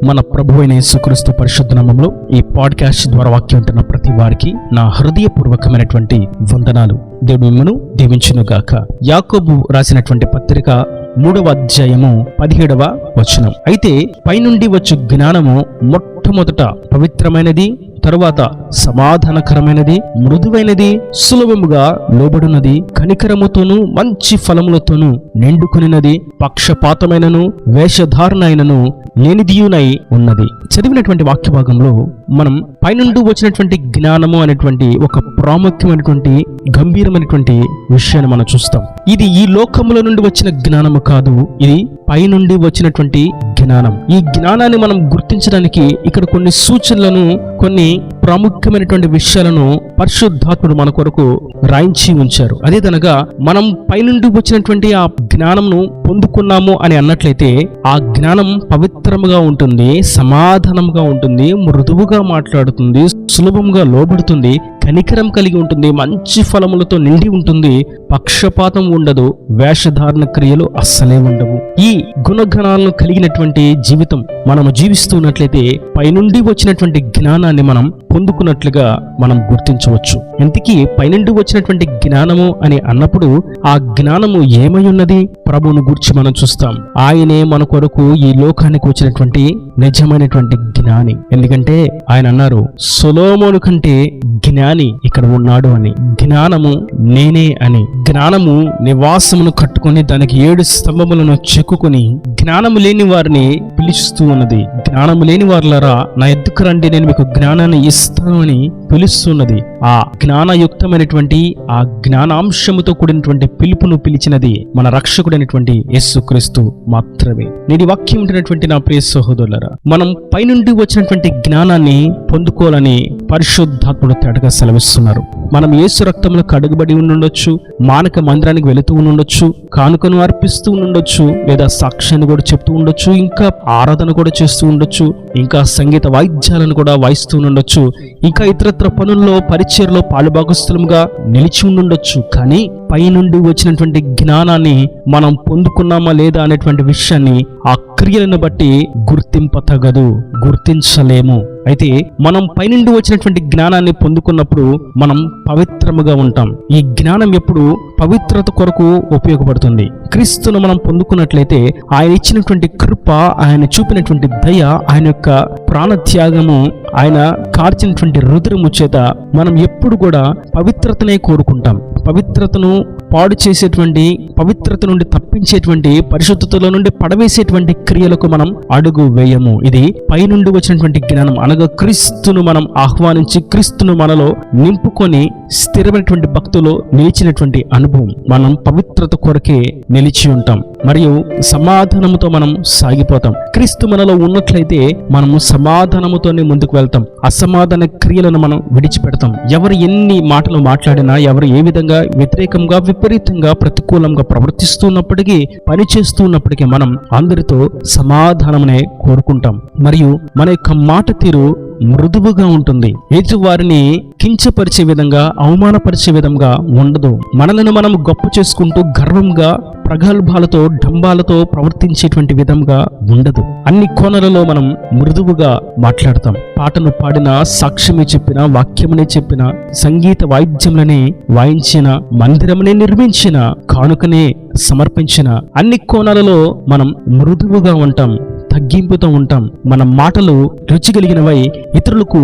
మన ప్రభువైన యేసుక్రీస్తు పరిశుద్ధ నామములో ఈ పాడ్కాస్ట్ ద్వారా వాక్యం ఉంటున్న ప్రతి వారికి నా హృదయపూర్వకమైనటువంటి వందనాలు. దేవుడు మిమ్మను దీవించునుగాక. యాకోబు రాసినటువంటి పత్రిక 3వ అధ్యాయము 17వ వచనం. అయితే పైనుండి వచ్చు జ్ఞానము మొట్టమొదట పవిత్రమైనది, తరువాత సమాధానకరమైనది, మృదువైనది, సులభముగా లోబడినది, కనికరముతోనూ మంచి ఫలములతోనూ నిండుకొనినది, పక్షపాతమైనను వేషధారణైనను లేనిదియునై ఉన్నది. చదివినటువంటి వాక్య భాగంలో మనం పైనుండి వచ్చినటువంటి జ్ఞానము అనేటువంటి ఒక ప్రాముఖ్యమైనటువంటి గంభీరమైనటువంటి విషయాన్ని మనం చూస్తాం. ఇది ఈ లోకముల నుండి వచ్చిన జ్ఞానము కాదు, ఇది పైనుండి వచ్చినటువంటి జ్ఞానం. ఈ జ్ఞానాన్ని మనం గుర్తించడానికి ఇక్కడ కొన్ని సూచనలను, కొన్ని ప్రాముఖ్యమైనటువంటి విషయాలను పరిశుద్ధాత్ముడు మన కొరకు రాయించి ఉంచారు. అదేదనగా మనం పైనుండి వచ్చినటువంటి ఆ జ్ఞానంను పొందుకున్నాము అని అన్నట్లయితే ఆ జ్ఞానం పవిత్రముగా ఉంటుంది, సమాధానంగా ఉంటుంది, మృదువుగా మాట్లాడుతుంది, సులభంగా లోబడుతుంది, కనికరం కలిగి ఉంటుంది, మంచి ఫలములతో నిండి ఉంటుంది, పక్షపాతం ఉండదు, వేషధారణ క్రియలు అస్సలే ఉండవు. ఈ గుణగణాలను కలిగినటువంటి జీవితం మనము జీవిస్తున్నట్లయితే పైనుండి వచ్చినటువంటి జ్ఞానాన్ని మనం పొందుకున్నట్లుగా మనం గుర్తించవచ్చు. ఇంతకీ పైనుండి వచ్చినటువంటి జ్ఞానము అని అన్నప్పుడు ఆ జ్ఞానము ఏమై ఉన్నది? ప్రభువును గురించి మనం చూస్తాం. ఆయనే మన కొరకు ఈ లోకానికి వచ్చినటువంటి నిజమైనటువంటి జ్ఞాని. ఎందుకంటే ఆయన అన్నారు, సొలొమోను కంటే జ్ఞాని ఇక్కడ ఉన్నాడు అని. జ్ఞానము నేనే అని. జ్ఞానము నివాసమును కట్టుకుని దానికి 7 స్తంభములను చెక్కుని జ్ఞానము లేని వారిని పిలుస్తూ ఉన్నది. జ్ఞానము లేని వారులారా నా ఎద్దుకు రండి, నేను మీకు జ్ఞానాన్ని ఇస్తాను అని పిలుస్తున్నది. ఆ జ్ఞానయుక్తమైనటువంటి ఆ జ్ఞానాంశముతో కూడినటువంటి పిలుపును పిలిచినది మన రక్షకుడైనటువంటి యేసుక్రీస్తు మాత్రమే. నేటి వాక్యం ఉంటున్నటువంటి నా ప్రియ సహోదరులారా, మనం పైనుండి వచ్చినటువంటి జ్ఞానాన్ని పొందుకోవాలని పరిశుద్ధాత్ముడు తేటగా సెలవిస్తున్నారు. మనం యేసు రక్తంలో కడుగుబడి ఉండొచ్చు, మానక మందిరానికి వెళుతూ ఉండొచ్చు, కానుకను అర్పిస్తూ ఉండొచ్చు, లేదా సాక్ష్యాన్ని కూడా చెప్తూ ఉండొచ్చు, ఇంకా ఆరాధన కూడా చేస్తూ ఉండొచ్చు, ఇంకా సంగీత వాయిద్యాలను కూడా వాయిస్తూ ఉండొచ్చు, ఇంకా ఇతరత్ర పనుల్లో పరిచర్లో పాలుభాగస్థులుగా నిలిచి ఉండొచ్చు. కానీ పైనుండి వచ్చినటువంటి జ్ఞానాన్ని మనం పొందుకున్నామా లేదా అనేటువంటి విషయాన్ని ఆ క్రియలను బట్టి గుర్తింపతగదు, గుర్తించలేము. అయితే మనం పైనుండి వచ్చినటువంటి జ్ఞానాన్ని పొందుకున్నప్పుడు మనం పవిత్రముగా ఉంటాం. ఈ జ్ఞానం ఎప్పుడు పవిత్రత కొరకు ఉపయోగపడుతుంది. క్రీస్తును మనం పొందుకున్నట్లయితే ఆయన ఇచ్చినటువంటి కృప, ఆయన చూపినటువంటి దయ, ఆయన యొక్క ప్రాణత్యాగము, ఆయన కార్చినటువంటి రుధిరము చేత మనం ఎప్పుడు కూడా పవిత్రతనే కోరుకుంటాం. పవిత్రతను పాడు చేసేటువంటి, పవిత్రత నుండి తప్పించేటువంటి, పరిశుద్ధతలో నుండి పడవేసేటువంటి క్రియలకు మనం అడుగు వేయము. ఇది పైనుండి వచ్చినటువంటి జ్ఞానం. అనగా క్రీస్తును మనం ఆహ్వానించి క్రీస్తును మనలో నింపుకొని స్థిరమైనటువంటి భక్తిలో నిలిచినటువంటి అనుభవం. మనం పవిత్రత కొరకే నిలిచి ఉంటాం మరియు సమాధానముతో మనం సాగిపోతాం. క్రీస్తు మనలో ఉన్నట్లయితే మనము సమాధానముతోనే ముందుకు వెళ్తాం. అసమాధాన క్రియలను మనం విడిచిపెడతాం. ఎవరు ఎన్ని మాటలు మాట్లాడినా, ఎవరు ఏ విధంగా వ్యతిరేకంగా, విపరీతంగా, ప్రతికూలంగా ప్రవర్తిస్తున్నప్పటికీ, పని చేస్తున్నప్పటికీ మనం అందరితో సమాధానమునే కోరుకుంటాం. మరియు మన యొక్క మాట తీరు మృదువుగా ఉంటుంది. ఎదుటి వారిని కించపరిచే విధంగా, అవమానపరిచే విధంగా ఉండదు. మనలను మనం గొప్ప చేసుకుంటూ గర్వంగా, ప్రగల్భాలతో, డంబాలతో ప్రవర్తించేటువంటి విధంగా ఉండదు. అన్ని కోణాలలో మనం మృదువుగా మాట్లాడతాం. పాటను పాడిన, సాక్ష్యమే చెప్పిన, వాక్యమునే చెప్పిన, సంగీత వాయిద్యములనే వాయించిన, మందిరమునే నిర్మించిన, కానుకనే సమర్పించిన, అన్ని కోణాలలో మనం మృదువుగా ఉంటాం, తగ్గింపుతో ఉంటాం. మన మాటలు రుచి కలిగినవై ఇతరులకు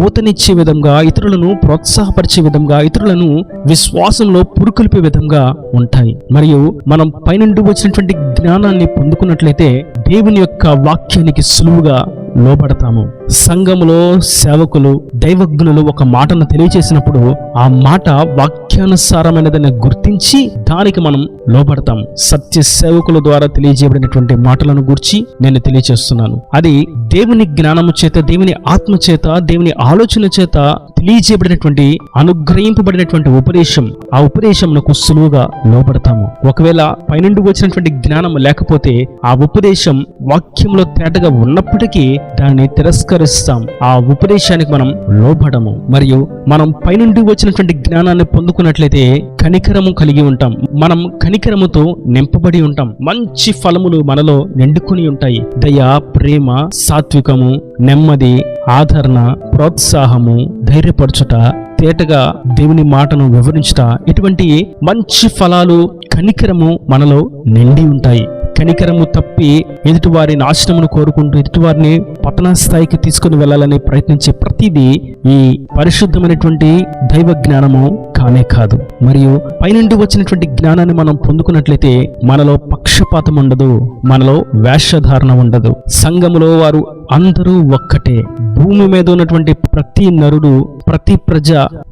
ఊతనిచ్చే విధంగా, ఇతరులను ప్రోత్సాహపరిచే విధంగా, ఇతరులను విశ్వాసంలో పురుకొల్పే విధంగా ఉంటాయి. మరియు మనం పైనుండి వచ్చినటువంటి జ్ఞానాన్ని పొందుకున్నట్లయితే దేవుని యొక్క వాక్యానికి సులువుగా లోబడతాము. సంఘములో సేవకులు, దైవజ్ఞులు ఒక మాటను తెలియజేసినప్పుడు ఆ మాట వాక్యానుసారమైనదని గుర్తించి దానికి మనం లోబడతాం. సత్య సేవకుల ద్వారా తెలియజేయబడినటువంటి మాటలను గురించి నేను తెలియజేస్తున్నాను. అది దేవుని జ్ఞానము చేత, దేవుని ఆత్మ చేత, దేవుని ఆలోచన చేత తెలియజేయబడినటువంటి, అనుగ్రహింపబడినటువంటి ఉపదేశం. ఆ ఉపదేశంకు సులువుగా లోబడతాము. ఒకవేళ పైనుండి వచ్చినటువంటి జ్ఞానం లేకపోతే ఆ ఉపదేశం వాక్యంలో తేటగా ఉన్నప్పటికీ దాన్ని తిరస్కరిస్తాం. ఆ ఉపదేశానికి మనం లోబడము. మరియు మనం పైనుండి వచ్చినటువంటి జ్ఞానాన్ని పొందుకున్నట్లయితే కనికరము కలిగి ఉంటాం. మనం కనికరముతో నింపబడి ఉంటాం. మంచి ఫలములు మనలో నిండుకొని ఉంటాయి. దయ, ప్రేమ, సాత్వికము, నెమ్మది, ఆదరణ, ప్రోత్సాహము, ధైర్యపరచుట, తేటగా దేవుని మాటను వివరించుట, ఇటువంటి మంచి ఫలాలు కనికరము మనలో నిండి ఉంటాయి. కనికరము తప్పి ఎదుటివారి నాశనమును కోరుకుంటూ ఎదుటివారిని పతన స్థాయికి తీసుకుని వెళ్ళాలని ప్రయత్నించే ప్రతిదీ ఈ పరిశుద్ధమైనటువంటి దైవ జ్ఞానము కానే కాదు. మరియు పైనుండి వచ్చినటువంటి జ్ఞానాన్ని మనం పొందుకున్నట్లయితే మనలో పక్షపాతం ఉండదు, మనలో వేషధారణ ఉండదు. సంఘములో వారు అందరూ ఒక్కటే. భూమి మీద ఉన్నటువంటి ప్రతి నరుడు, ప్రతి ప్రజ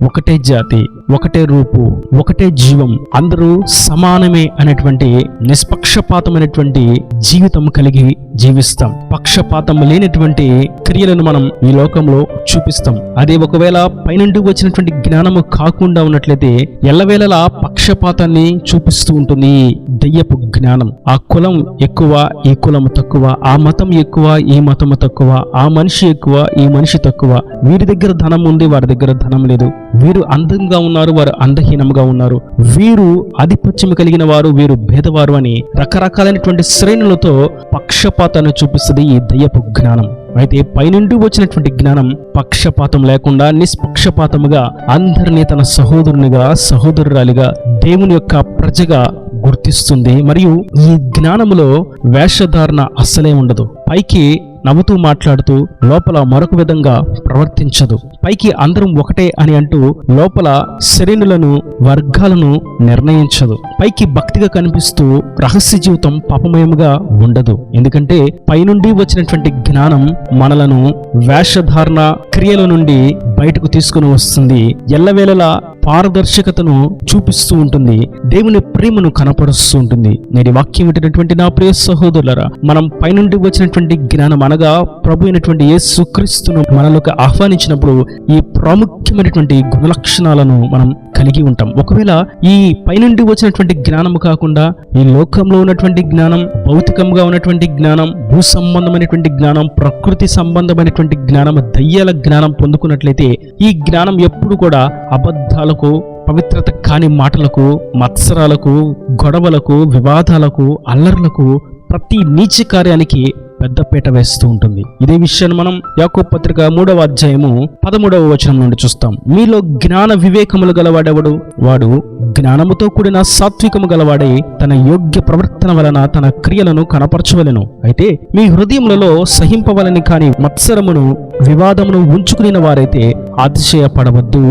ఒకటే జాతి, ఒకటే రూపు, ఒకటే జీవం, అందరూ సమానమే అనేటువంటి నిష్పక్షపాతమైనటువంటి జీవితం కలిగి జీవిస్తాం. పక్షపాతం లేనటువంటి క్రియలను మనం ఈ లోకంలో చూపిస్తాం. అదే ఒకవేళ పైనుండి వచ్చినటువంటి జ్ఞానము కాకుండా ఉన్నట్లయితే ఎల్లవేళలా పక్షపాతాన్ని చూపిస్తూ ఉంటుంది దయ్యపు జ్ఞానం. ఆ కులం ఎక్కువ, ఈ కులం తక్కువ, ఆ మతం ఎక్కువ, ఈ మతము తక్కువ, ఆ మనిషి ఎక్కువ, ఈ మనిషి తక్కువ, వీరి దగ్గర ధనం ఉంది, వారి దగ్గర ధనం లేదు, వీరు అందంగా ఉన్నారు, వారు అందహీనంగా ఉన్నారు, వీరు ఆధిపత్యం కలిగిన వారు, వీరు భేదవారు అని రకరకాలైనటువంటి శ్రేణులతో పక్షపాతాన్ని చూపిస్తుంది ఈ దయ్యపు జ్ఞానం. అయితే పైనుండి వచ్చినటువంటి జ్ఞానం పక్షపాతం లేకుండా నిష్పక్షపాతముగా అందరినీ తన సహోదరునిగా, సహోదరురాలిగా, దేవుని యొక్క ప్రజగా గుర్తిస్తుంది. మరియు ఈ జ్ఞానములో వేషధారణ అస్సలే ఉండదు. పైకి నవ్వుతూ మాట్లాడుతూ లోపల మరొక విధంగా ప్రవర్తించదు. పైకి అందరం ఒకటే అని అంటూ లోపల శ్రేణులను, వర్గాలను నిర్ణయించదు. పైకి భక్తిగా కనిపిస్తూ రహస్య జీవితం పాపమయముగా ఉండదు. ఎందుకంటే పైనుండి వచ్చినటువంటి జ్ఞానం మనలను వేషధారణ క్రియల నుండి బయటకు తీసుకుని వస్తుంది. ఎల్లవేళలా పారదర్శకతను చూపిస్తూ ఉంటుంది. దేవుని ప్రేమను కనపరుస్తూ ఉంటుంది. నేటి వాక్యం వింటున్నటువంటి నా ప్రియ సహోదరులారా, మనం పైనుండి వచ్చినటువంటి జ్ఞానం అనగా ప్రభు అయినటువంటి యేసుక్రీస్తును మనలోకి ఆహ్వానించినప్పుడు ఈ ప్రాముఖ్యమైనటువంటి గుణలక్షణాలను మనం కలిగి ఉంటాం. ఒకవేళ ఈ పైనుండి వచ్చినటువంటి జ్ఞానము కాకుండా ఈ లోకంలో ఉన్నటువంటి జ్ఞానం, భౌతికంగా ఉన్నటువంటి జ్ఞానం, భూ సంబంధమైనటువంటి జ్ఞానం, ప్రకృతి సంబంధమైనటువంటి జ్ఞానం, దయ్యాల జ్ఞానం పొందుకున్నట్లయితే ఈ జ్ఞానం ఎప్పుడు కూడా అబద్ధాలకు, పవిత్రత కాని మాటలకు, మత్సరాలకు, గొడవలకు, వివాదాలకు, అల్లర్లకు, ప్రతి నీచ కార్యానికి పెద్దపీట వేస్తూ ఉంటుంది. ఇదే విషయాన్ని మనం యాకోబు పత్రిక 3వ అధ్యాయము 13వ వచనం నుండి చూస్తాం. మీలో జ్ఞాన వివేకములు గలవాడెవడు? వాడు జ్ఞానముతో కూడిన సాత్వికము గలవాడై తన యోగ్య ప్రవర్తన వలన తన క్రియలను కనపరచవలెను. అయితే మీ హృదయములలో సహింపవలని కాని మత్సరమును, వివాదమును ఉంచుకుని వారైతే అతిశయపడవద్దు,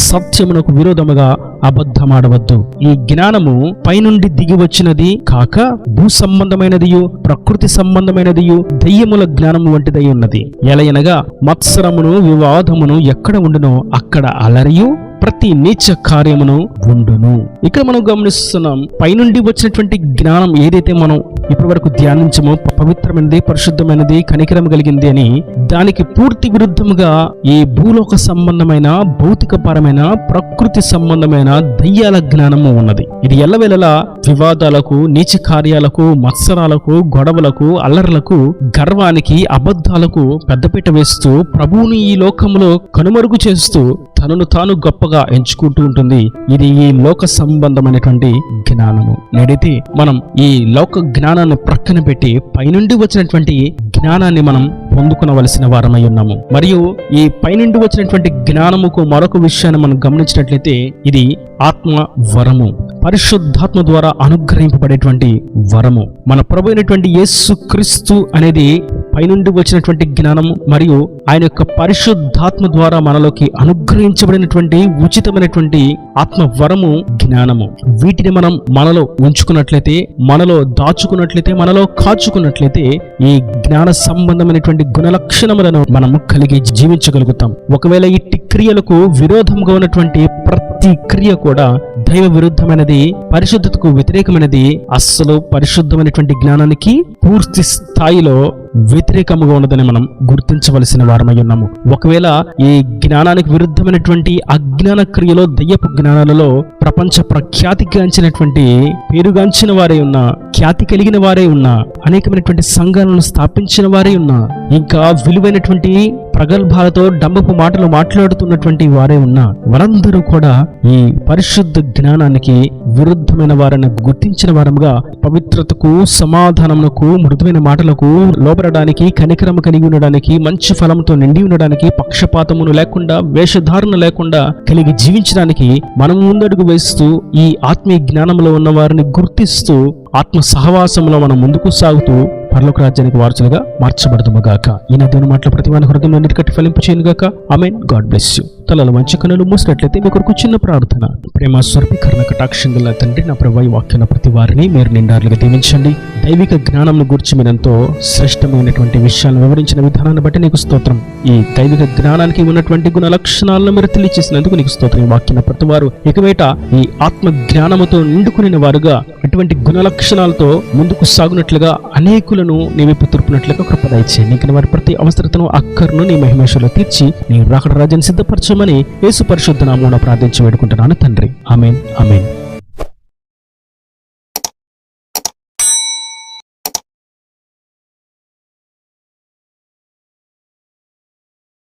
సత్యమునకు విరోధముగా అబద్ధమాడవద్దు. ఈ జ్ఞానము పైనుండి దిగి వచ్చినది కాక భూ సంబంధమైనదియు, ప్రకృతి సంబంధమైనదియు, దయ్యముల జ్ఞానము వంటిదై ఉన్నది. ఎలయనగా మత్సరమును, వివాదమును ఎక్కడ ఉండునో అక్కడ అలరియు, ప్రతి నీచ కార్యమును ఉండును. ఇక్కడ మనం గమనిస్తున్నాం, పైనుండి వచ్చినటువంటి జ్ఞానం ఏదైతే మనం ఇప్పటి వరకు ధ్యానించమో పవిత్రమైనది, పరిశుద్ధమైనది, కనికరం కలిగింది అని, దానికి పూర్తి విరుద్ధముగా ఈ భూలోక సంబంధమైన, భౌతికపరమైన, ప్రకృతి సంబంధమైన దయ్యాల జ్ఞానము ఉన్నది. ఇది ఎల్లవేళలా వివాదాలకు, నీచ కార్యాలకు, మత్సరాలకు, గొడవలకు, అల్లర్లకు, గర్వానికి, అబద్ధాలకు పెద్దపీట వేస్తూ ప్రభువుని ఈ లోకంలో కనుమరుగు చేస్తూ తనను తాను గొప్పగా ఎంచుకుంటూ ఉంటుంది. ఇది ఈ లోక సంబంధమైనటువంటి జ్ఞానము. నేడైతే మనం ఈ లోక జ్ఞానాన్ని ప్రక్కన పెట్టి పైనుండి వచ్చినటువంటి జ్ఞానాన్ని మనం పొందుకునవలసిన వారమై ఉన్నాము. మరియు ఈ పైనుండి వచ్చినటువంటి జ్ఞానముకు మరొక విషయాన్ని మనం గమనించినట్లయితే ఇది ఆత్మ వరము, పరిశుద్ధాత్మ ద్వారా అనుగ్రహింపబడేటువంటి వరము. మన ప్రభు అయినటువంటి యేసుక్రీస్తు అనేది పైనుండి వచ్చినటువంటి జ్ఞానము మరియు ఆయన యొక్క పరిశుద్ధాత్మ ద్వారా మనలోకి అనుగ్రహించబడినటువంటి ఉచితమైనటువంటి ఆత్మ వరము జ్ఞానము. వీటిని మనం మనలో ఉంచుకున్నట్లయితే, మనలో దాచుకున్నట్లయితే, మనలో కాచుకున్నట్లయితే ఈ జ్ఞాన సంబంధమైనటువంటి గుణలక్షణములను మనం కలిగి జీవించగలుగుతాం. ఒకవేళ ఇట్టి క్రియలకు విరోధంగా ఉన్నటువంటి ప్రతి క్రియ కూడా దైవ విరుద్ధమైనది, పరిశుద్ధతకు వ్యతిరేకమైనది, అస్సలు పరిశుద్ధమైనటువంటి జ్ఞానానికి పూర్తి స్థాయిలో వ్యతిరేకముగా ఉన్నదని మనం గుర్తించవలసిన వారమై ఉన్నాము. ఒకవేళ ఈ జ్ఞానానికి విరుద్ధమైనటువంటి అజ్ఞాన క్రియలో, దయ్యపు జ్ఞానాలలో ప్రపంచ ప్రఖ్యాతిగాంచినటువంటి, పేరుగాంచిన వారే ఉన్నా, ఖ్యాతి కలిగిన వారే ఉన్నా, అనేకమైనటువంటి సంఘాలను స్థాపించిన వారే ఉన్నా, ఇంకా విలువైనటువంటి ప్రగల్భాలతో డంబపు మాటలు మాట్లాడుతున్నటువంటి వారే ఉన్నా, వారందరూ కూడా ఈ పరిశుద్ధ జ్ఞానానికి విరుద్ధమైన వారిని గుర్తించిన వారముగా పవిత్రతకు, సమాధానమునకు, మృదువైన మాటలకు లోబడడానికి, కనికరము కలిగి ఉండడానికి, మంచి ఫలంతో నిండి ఉండడానికి, పక్షపాతమును లేకుండా, వేషధారణ లేకుండా కలిగి జీవించడానికి మనం ముందడుగు వేస్తూ, ఈ ఆత్మీయ జ్ఞానంలో ఉన్న వారిని గుర్తిస్తూ, ఆత్మ సహవాసంలో మనం ముందుకు సాగుతూ పరలోక రాజ్యానికి వారసులుగా మార్చబడదుముగాక. ఈ దేవుని మాటల ప్రతి వాని హృదయంలో నీటికట్టి ఫలింపు చేయనుగాక. ఆమేన్. God bless you. తలలు మంచి కన్నులు మూసినట్లయితే మీ కొరకు చిన్న ప్రార్థన. ప్రేమ స్వరూపీకరణ కటాక్షం గల తండ్రి, నా ప్రభువా, ఈ వాక్యాల ప్రతి వారిని మీరు నిండారులుగా దీవించండి. దైవిక జ్ఞానం గురించి మీరు ఎంతో శ్రేష్టమైనటువంటి విషయాలను వివరించిన విధానాన్ని బట్టి నీకు స్తోత్రం. ఈ దైవిక జ్ఞానానికి ఉన్నటువంటి గుణ లక్షణాలను మీరు తెలియచేసినందుకు నీకు స్తోత్రం. ఈ వాక్యాల ప్రతి వారు ఇకవేట ఈ ఆత్మ జ్ఞానముతో నిండుకునే వారుగా, అటువంటి గుణ లక్షణాలతో ముందుకు సాగునట్లుగా, అనేకులను నీ వైపు తిరుపునట్లుగా కృప దయచేయండి. ఇంకా వారి ప్రతి అవసరతను, అక్కర్ను నీ మహిమేశ్వరులో తీర్చి నీ రాకడ రాజ్యాన్ని సిద్ధపరచమని యేసు పరిశుద్ధ నామమున ప్రార్థించి వేడుకుంటున్నాను తండ్రి. ఆమేన్. ఆమేన్.